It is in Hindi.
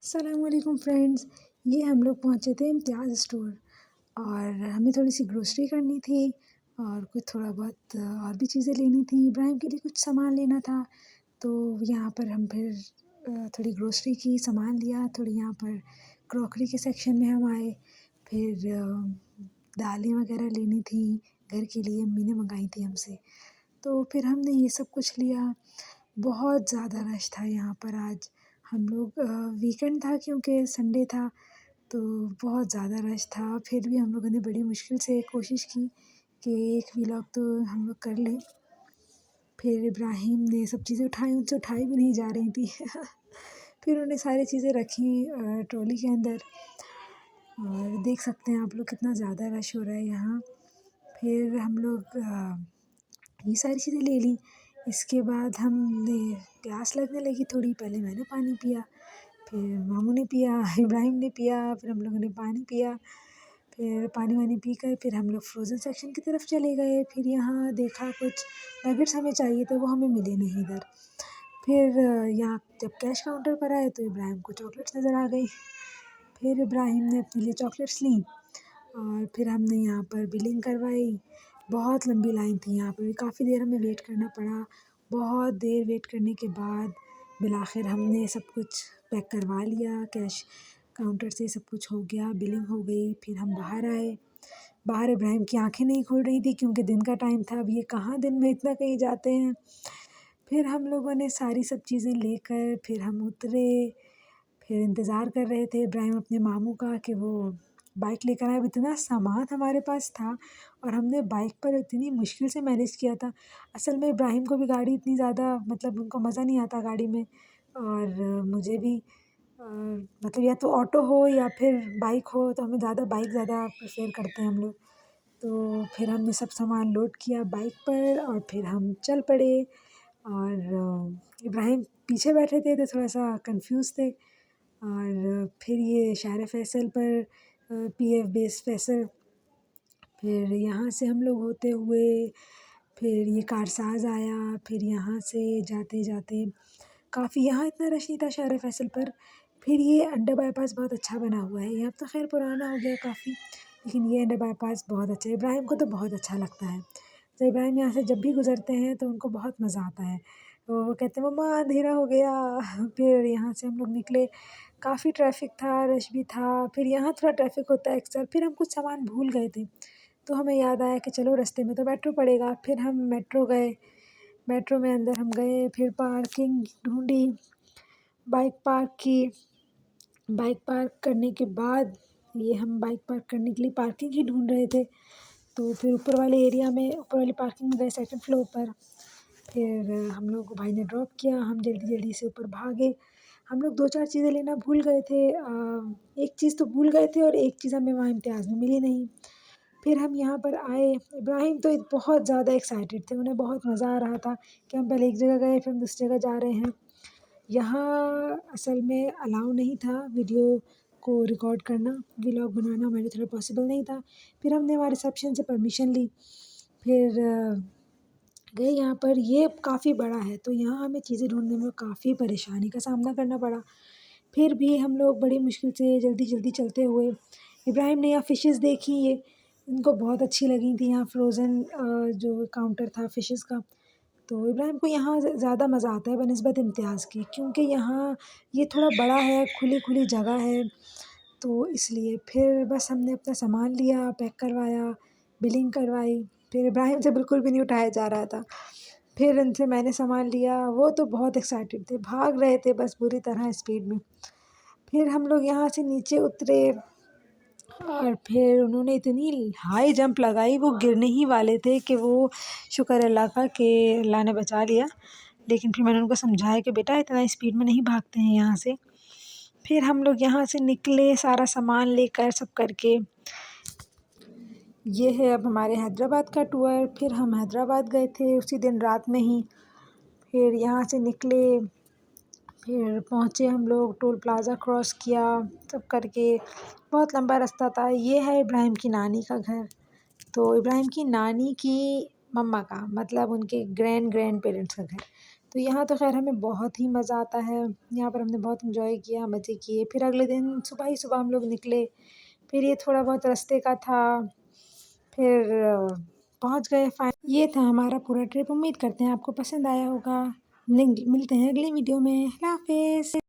अस्सलामुअलैकुम फ्रेंड्स। ये हम लोग पहुँचे थे इम्तियाज़ स्टोर और हमें थोड़ी सी ग्रोसरी करनी थी और कुछ थोड़ा बहुत और भी चीज़ें लेनी थी। इब्राहिम के लिए कुछ सामान लेना था, तो यहाँ पर हम फिर थोड़ी ग्रोसरी की सामान लिया, थोड़ी यहाँ पर क्रॉकरी के सेक्शन में हम आए। फिर दालें वगैरह लेनी थी घर के लिए, अम्मी ने मंगाई थी हमसे, तो फिर हमने ये सब कुछ लिया। बहुत ज़्यादा रश था यहाँ पर आज। हम लोग वीकेंड था क्योंकि संडे था, तो बहुत ज़्यादा रश था। फिर भी हम लोगों ने बड़ी मुश्किल से कोशिश की कि एक व्लॉग तो हम लोग कर लें। फिर इब्राहिम ने सब चीज़ें उठाई, उनसे उठाई भी नहीं जा रही थी फिर उन्होंने सारी चीज़ें रखी ट्रॉली के अंदर, और देख सकते हैं आप लोग कितना ज़्यादा रश हो रहा है यहाँ। फिर हम लोग ये सारी चीज़ें ले ली। इसके बाद हमने प्यास लगने लगी थोड़ी, पहले मैंने पानी पिया, फिर मामू ने पिया, इब्राहिम ने पिया, फिर हम लोगों ने पानी पिया। फिर पानी वानी पीकर फिर हम लोग फ्रोज़न सेक्शन की तरफ चले गए। फिर यहाँ देखा कुछ नगेट्स हमें चाहिए थे, वो हमें मिले नहीं इधर। फिर यहाँ जब कैश काउंटर पर आए तो इब्राहिम को चॉकलेट्स नज़र आ गई। फिर इब्राहिम ने अपने लिए चॉकलेट्स लीं और फिर हमने यहाँ पर बिलिंग करवाई। बहुत लंबी लाइन थी यहाँ पर भी, काफ़ी देर हमें वेट करना पड़ा। बहुत देर वेट करने के बाद बिलाखिर हमने सब कुछ पैक करवा लिया, कैश काउंटर से सब कुछ हो गया, बिलिंग हो गई। फिर हम बाहर आए। बाहर इब्राहिम की आंखें नहीं खुल रही थी क्योंकि दिन का टाइम था, अब ये कहाँ दिन में इतना कहीं जाते हैं। फिर हम लोगों ने सारी सब चीज़ें लेकर फिर हम उतरे। फिर इंतज़ार कर रहे थे इब्राहिम अपने मामू का कि वो बाइक लेकर आए। अब इतना सामान हमारे पास था और हमने बाइक पर इतनी मुश्किल से मैनेज किया था। असल में इब्राहिम को भी गाड़ी इतनी ज़्यादा, मतलब उनको मज़ा नहीं आता गाड़ी में, और मुझे भी मतलब या तो ऑटो हो या फिर बाइक हो, तो हमें बाइक ज़्यादा प्रेफर करते हैं हम लोग। तो फिर हमने सब सामान लोड किया बाइक पर और फिर हम चल पड़े। और इब्राहिम पीछे बैठे थे तो थोड़ा सा कंफ्यूज थे। और फिर ये शहर फैसल पर पीएफ बेस फैसल, फिर यहाँ से हम लोग होते हुए फिर ये कारसाज आया। फिर यहाँ से जाते जाते काफ़ी, यहाँ इतना रश नहीं था शहर फैसल पर। फिर ये अंडर बाईपास बहुत अच्छा बना हुआ है, यहाँ तो खैर पुराना हो गया काफ़ी, लेकिन ये अंडर बाईपास बहुत अच्छा है। इब्राहिम को तो बहुत अच्छा लगता है। तो इब्राहिम यहाँ से जब भी गुज़रते हैं तो उनको बहुत मज़ा आता है, तो वो कहते हैं मम्मा अंधेरा हो गया फिर यहाँ से हम लोग निकले। काफ़ी ट्रैफिक था, रश भी था। फिर यहाँ थोड़ा ट्रैफिक होता है अक्सर। फिर हम कुछ सामान भूल गए थे, तो हमें याद आया कि चलो रास्ते में तो मेट्रो पड़ेगा। फिर हम मेट्रो गए, मेट्रो में अंदर हम गए, फिर पार्किंग ढूंढी, बाइक पार्क की। बाइक पार्क करने के बाद ये हम बाइक पार्क करने के लिए पार्किंग ही ढूंढ रहे थे, तो फिर ऊपर वाले एरिया में, ऊपर वाली पार्किंग में गए सेकंड फ्लोर पर। फिर हम लोग को भाई ने ड्रॉप किया, हम जल्दी जल्दी से ऊपर भागे। हम लोग 2-4 चीज़ें लेना भूल गए थे। एक चीज़ तो भूल गए थे और एक चीज़ हमें वहाँ इम्तियाज़ में मिली नहीं। फिर हम यहाँ पर आए। इब्राहिम तो बहुत ज़्यादा एक्साइटेड थे, उन्हें बहुत मज़ा आ रहा था कि हम पहले एक जगह गए फिर हम दूसरी जगह जा रहे हैं। यहाँ असल में अलाउ नहीं था वीडियो को रिकॉर्ड करना, व्लॉग बनाना हमारे थोड़ा पॉसिबल नहीं था। फिर हमने वहाँ रिसेप्शन से परमिशन ली। फिर गए यहाँ पर, ये काफ़ी बड़ा है तो यहाँ हमें चीज़ें ढूँढने में काफ़ी परेशानी का सामना करना पड़ा। फिर भी हम लोग बड़ी मुश्किल से जल्दी जल्दी चलते हुए, इब्राहिम ने यहाँ फ़िशेस देखी, ये इनको बहुत अच्छी लगी थी। यहाँ फ्रोज़न जो काउंटर था फ़िशेस का, तो इब्राहिम को यहाँ ज़्यादा मज़ा आता है बनिस्बत इम्तियाज़ के, क्योंकि यहाँ ये थोड़ा बड़ा है, खुली खुली जगह है, तो इसलिए। फिर बस हमने अपना सामान लिया, पैक करवाया, बिलिंग करवाई। फिर इब्राहिम से बिल्कुल भी नहीं उठाया जा रहा था। फिर उनसे मैंने सामान लिया, वो तो बहुत एक्साइटेड थे, भाग रहे थे बस बुरी तरह स्पीड में। फिर हम लोग यहाँ से नीचे उतरे और फिर उन्होंने इतनी हाई जंप लगाई, वो गिरने ही वाले थे कि वो शुक्र अल्लाह का कि अल्लाह ने बचा लिया। लेकिन फिर मैंने उनको समझाया कि बेटा इतना स्पीड में नहीं भागते हैं यहाँ से। फिर हम लोग यहाँ से निकले सारा सामान लेकर सब करके। ये है अब हमारे हैदराबाद का टूर। फिर हम हैदराबाद गए थे उसी दिन रात में ही। फिर यहाँ से निकले, फिर पहुँचे हम लोग, टोल प्लाज़ा क्रॉस किया, सब करके बहुत लंबा रास्ता था। ये है इब्राहिम की नानी का घर। तो इब्राहिम की नानी की मम्मा का मतलब उनके ग्रैंड पेरेंट्स का घर। तो यहाँ तो ख़ैर हमें बहुत ही मज़ा आता है, यहाँ पर हमने बहुत एन्जॉय किया, मज़े किए। फिर अगले दिन सुबह ही सुबह हम लोग निकले, फिर ये थोड़ा बहुत रास्ते का था, फिर पहुँच गए ये था हमारा पूरा ट्रिप। उम्मीद करते हैं आपको पसंद आया होगा। मिलते हैं अगले वीडियो में। अल्लाह हाफ़िज़।